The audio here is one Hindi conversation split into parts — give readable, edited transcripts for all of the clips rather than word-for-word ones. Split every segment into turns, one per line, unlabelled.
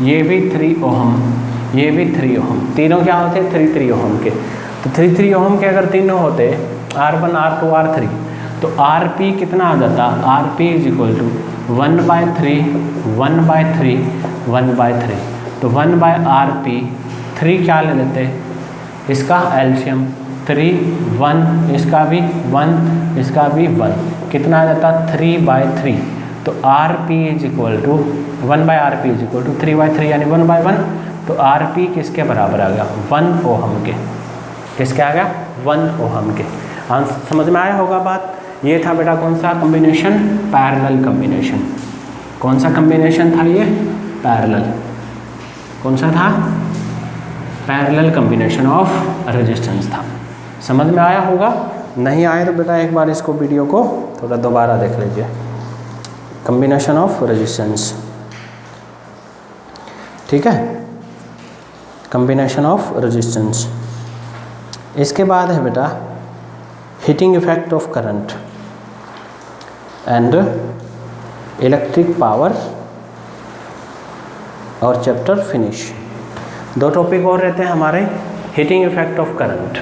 ये भी 3 ओहम, ये भी 3 ओहम, तीनों क्या होते हैं 3 ओहम के। तो 3 ओहम के अगर तीनों होते R1 R2 R3 तो RP कितना आ जाता, RP इज इक्वल टू 1/3 1/3 1/3। तो 1/RP 3 क्या ले लेते इसका एल्शियम 3 1, इसका भी 1, इसका भी 1, कितना आ जाता 3/3। तो RP is equal to 1/RP is equal to 3/3 यानी 1/1। तो RP किसके बराबर आ गया 1 ओहम के, किसके आ गया 1 ओहम के। आंसर समझ में आया होगा बात। ये था बेटा कौन सा कॉम्बिनेशन, पैरेलल कॉम्बिनेशन। कौन सा कॉम्बिनेशन था ये, पैरेलल। कौन सा था, पैरेलल कॉम्बिनेशन ऑफ रेजिस्टेंस था। समझ में आया होगा, नहीं आए तो बेटा एक बार इसको वीडियो को थोड़ा दोबारा देख लीजिए। कॉम्बिनेशन ऑफ रेजिस्टेंस, ठीक है, कॉम्बिनेशन ऑफ रेजिस्टेंस। इसके बाद है बेटा heating effect of current and electric power और चैप्टर फिनिश। 2 टॉपिक और रहते हैं हमारे, हीटिंग इफेक्ट ऑफ करंट।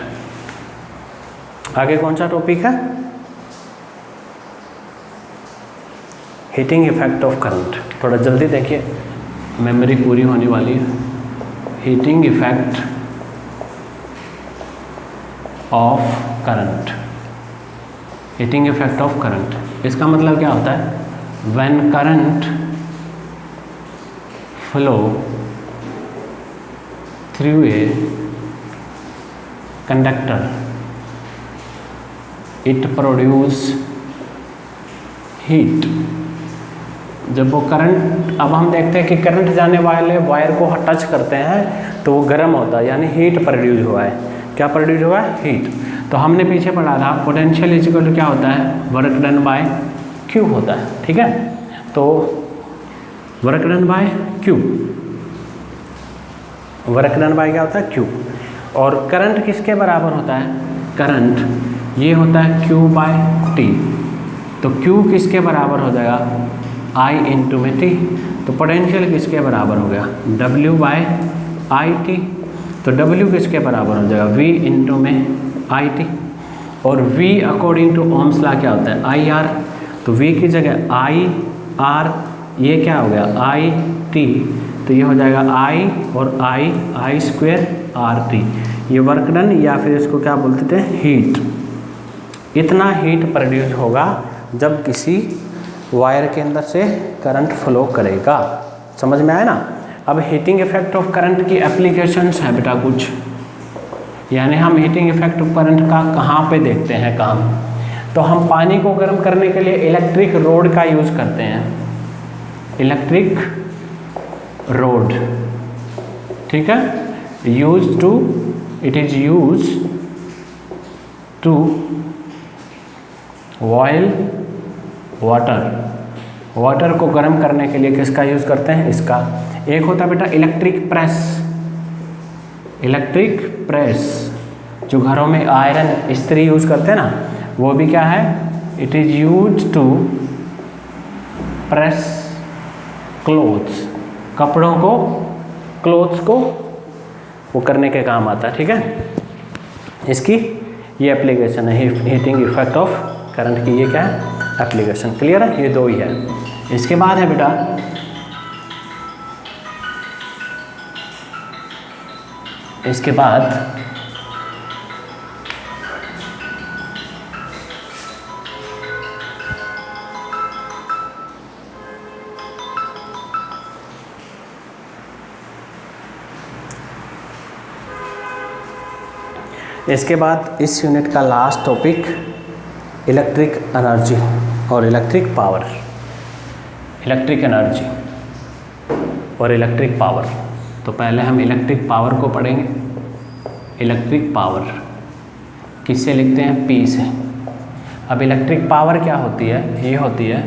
आगे कौन सा टॉपिक है, हीटिंग इफेक्ट ऑफ करंट। थोड़ा जल्दी देखिए, मेमोरी पूरी होने वाली है। Heating effect of current, heating effect of current, इसका मतलब क्या होता है, when current flow through a conductor it produce heat. जब वो करंट, अब हम देखते हैं कि करंट जाने वाले वायर को टच करते हैं तो वो गर्म होता है, यानी हीट प्रोड्यूस हुआ है। क्या प्रोड्यूस हुआ है, हीट। तो हमने पीछे पढ़ा था पोटेंशियल इज इक्वल टू क्या होता है, वर्क डन बाय क्यू होता है, ठीक है। तो work done by Q, work done by क्या होता है, क्यू। और करंट किसके बराबर होता है, करंट ये होता है क्यू बाय टी। तो क्यू किसके बराबर हो जाएगा, आई इंटू में टी। तो पोटेंशियल किसके बराबर हो गया, डब्ल्यू बाय आई टी। तो डब्ल्यू किसके बराबर हो जाएगा, वी इंटू में आई टी। और V according to Ohm's law क्या होता है, आई आर। तो वी की जगह आई आर, ये क्या हो गया आई टी। तो ये हो जाएगा आई और आई स्क्वायर आर टी। ये वर्क डन, या फिर इसको क्या बोलते थे, हीट। इतना हीट प्रोड्यूस होगा जब किसी वायर के अंदर से करंट फ्लो करेगा। समझ में आया ना। अब हीटिंग इफेक्ट ऑफ करंट की एप्लीकेशंस है बेटा कुछ, यानी हम हीटिंग इफेक्ट ऑफ करंट का कहाँ पे देखते हैं काम। तो हम पानी को गर्म करने के लिए इलेक्ट्रिक रोड का यूज़ करते हैं, इलेक्ट्रिक रोड, ठीक है। Use to, it is use to boil water. Water को गर्म करने के लिए किसका यूज़ करते हैं, इसका। एक होता है बेटा इलेक्ट्रिक प्रेस, इलेक्ट्रिक प्रेस जो घरों में आयरन इस्त्री यूज़ करते हैं ना, वो भी क्या है, it is use to press clothes. कपड़ों को, क्लोथ्स को वो करने के काम आता है, ठीक है। इसकी ये एप्लीकेशन है, हीटिंग इफेक्ट ऑफ करंट की ये क्या है, एप्लीकेशन। क्लियर है, ये 2 ही है। इसके बाद है बेटा इसके बाद इस यूनिट का लास्ट टॉपिक इलेक्ट्रिक एनर्जी और इलेक्ट्रिक पावर। इलेक्ट्रिक एनर्जी और इलेक्ट्रिक पावर। तो पहले हम इलेक्ट्रिक पावर को पढ़ेंगे। इलेक्ट्रिक पावर किससे लिखते हैं, P से। अब इलेक्ट्रिक पावर क्या होती है, ये होती है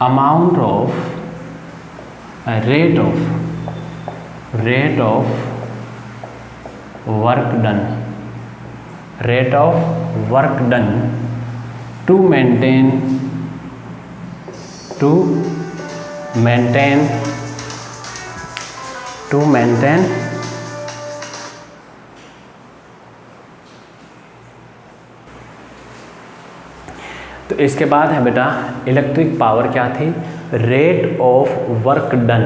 amount of rate of work done, rate of work done to maintain तो इसके बाद है बेटा इलेक्ट्रिक पावर क्या थी, rate of work done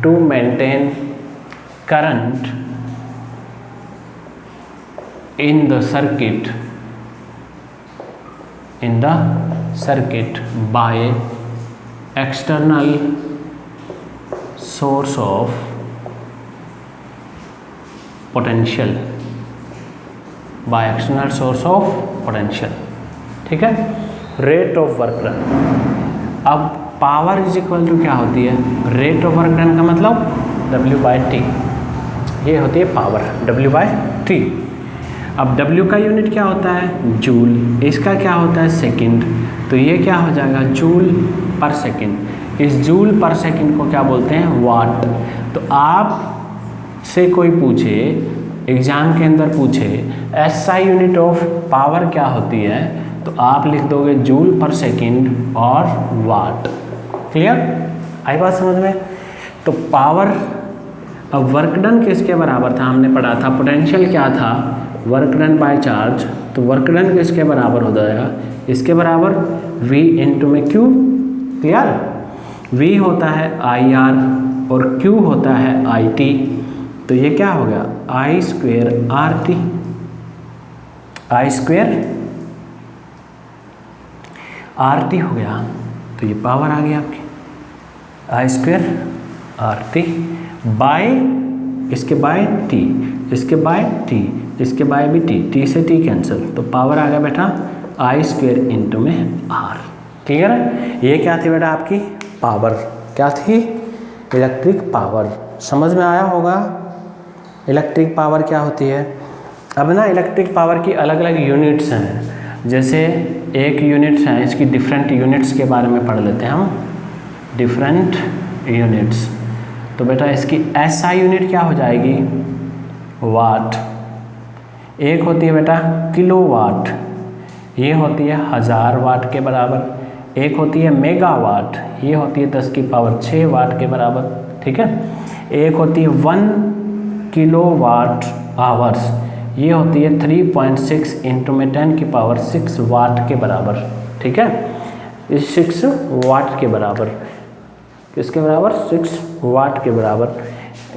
to maintain current in the circuit by external source of potential, ठीक है, रेट ऑफ वर्क डन। अब पावर इज इक्वल टू क्या होती है, रेट ऑफ वर्क डन का मतलब W/T, ये होती है पावर W/T। अब W का यूनिट क्या होता है, जूल, इसका क्या होता है, सेकंड, तो ये क्या हो जाएगा, जूल पर सेकंड। इस जूल पर सेकंड को क्या बोलते हैं, वाट। तो आप से कोई पूछे, एग्जाम के अंदर पूछे SI यूनिट ऑफ पावर क्या होती है, तो आप लिख दोगे जूल पर सेकंड और वाट। क्लियर, आई बात समझ में। तो पावर, अब वर्क डन किसके बराबर था, हमने पढ़ा था पोटेंशियल क्या था, वर्क डन बाय चार्ज, तो वर्क डन किसके बराबर हो जाएगा, इसके बराबर V इंटू में Q। क्लियर, V होता है IR और Q होता है IT, तो ये क्या हो गया, I²RT, I²RT हो गया। तो ये पावर आ गई आपकी I²RT बाय, इसके बाय T, इसके बाय T, इसके बाय भी T से T कैंसिल, तो पावर आ गया बेटा I² इंटू में R। क्लियर है, ये क्या थी बेटा आपकी पावर, क्या थी, इलेक्ट्रिक पावर। समझ में आया होगा इलेक्ट्रिक पावर क्या होती है। अब ना इलेक्ट्रिक पावर की अलग अलग यूनिट्स हैं, जैसे एक यूनिट्स हैं, इसकी डिफरेंट यूनिट्स के बारे में पढ़ लेते हैं हम, डिफरेंट यूनिट्स। तो बेटा इसकी SI यूनिट क्या हो जाएगी, वाट। एक होती है बेटा किलोवाट, ये होती है 1000 वाट के बराबर। एक होती है मेगावाट, ये होती है 10⁶ वाट के बराबर, ठीक है। एक होती है 1 किलोवाट आवर्स, ये होती है 3.6 इंटू में 10⁶ वाट के बराबर, ठीक है। इस 6 वाट के बराबर, किसके बराबर, 6 वाट के बराबर,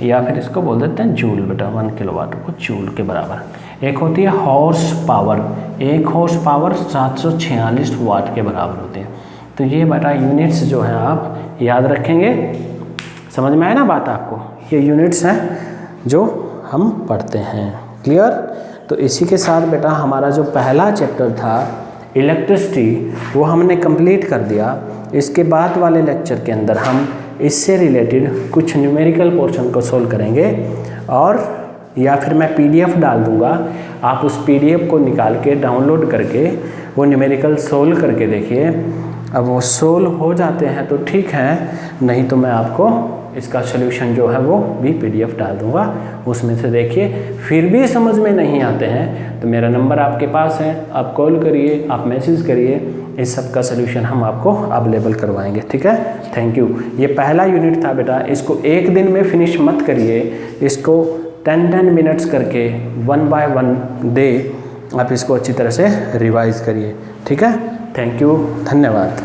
या फिर इसको बोल देते हैं जूल बेटा, 1 किलोवाट को जूल के बराबर। एक होती है हॉर्स पावर, एक हॉर्स पावर 746 वाट के बराबर होती है। तो ये बेटा यूनिट्स जो है आप याद रखेंगे। समझ में आया ना बात आपको, ये यूनिट्स हैं जो हम पढ़ते हैं। क्लियर, तो इसी के साथ बेटा हमारा जो पहला चैप्टर था इलेक्ट्रिसिटी वो हमने कंप्लीट कर दिया। इसके बाद वाले लेक्चर के अंदर हम इससे रिलेटेड कुछ न्यूमेरिकल पोर्शन को सोल्व करेंगे, और या फिर मैं PDF डाल दूंगा, आप उस PDF को निकाल के डाउनलोड करके वो न्यूमेरिकल सोल्व करके देखिए। अब वो सोल्व हो जाते हैं तो ठीक है, नहीं तो मैं आपको इसका सलूशन जो है वो भी PDF डाल दूंगा, उसमें से देखिए। फिर भी समझ में नहीं आते हैं तो मेरा नंबर आपके पास है, आप कॉल करिए, आप मैसेज करिए, इस सब का सलूशन हम आपको अवेलेबल करवाएंगे, ठीक है। Thank you. ये पहला यूनिट था बेटा, इसको एक दिन में फिनिश मत करिए, इसको 10 मिनट्स करके 1 बाय 1 डे आप इसको अच्छी तरह से रिवाइज करिए, ठीक है। थैंक यू, धन्यवाद।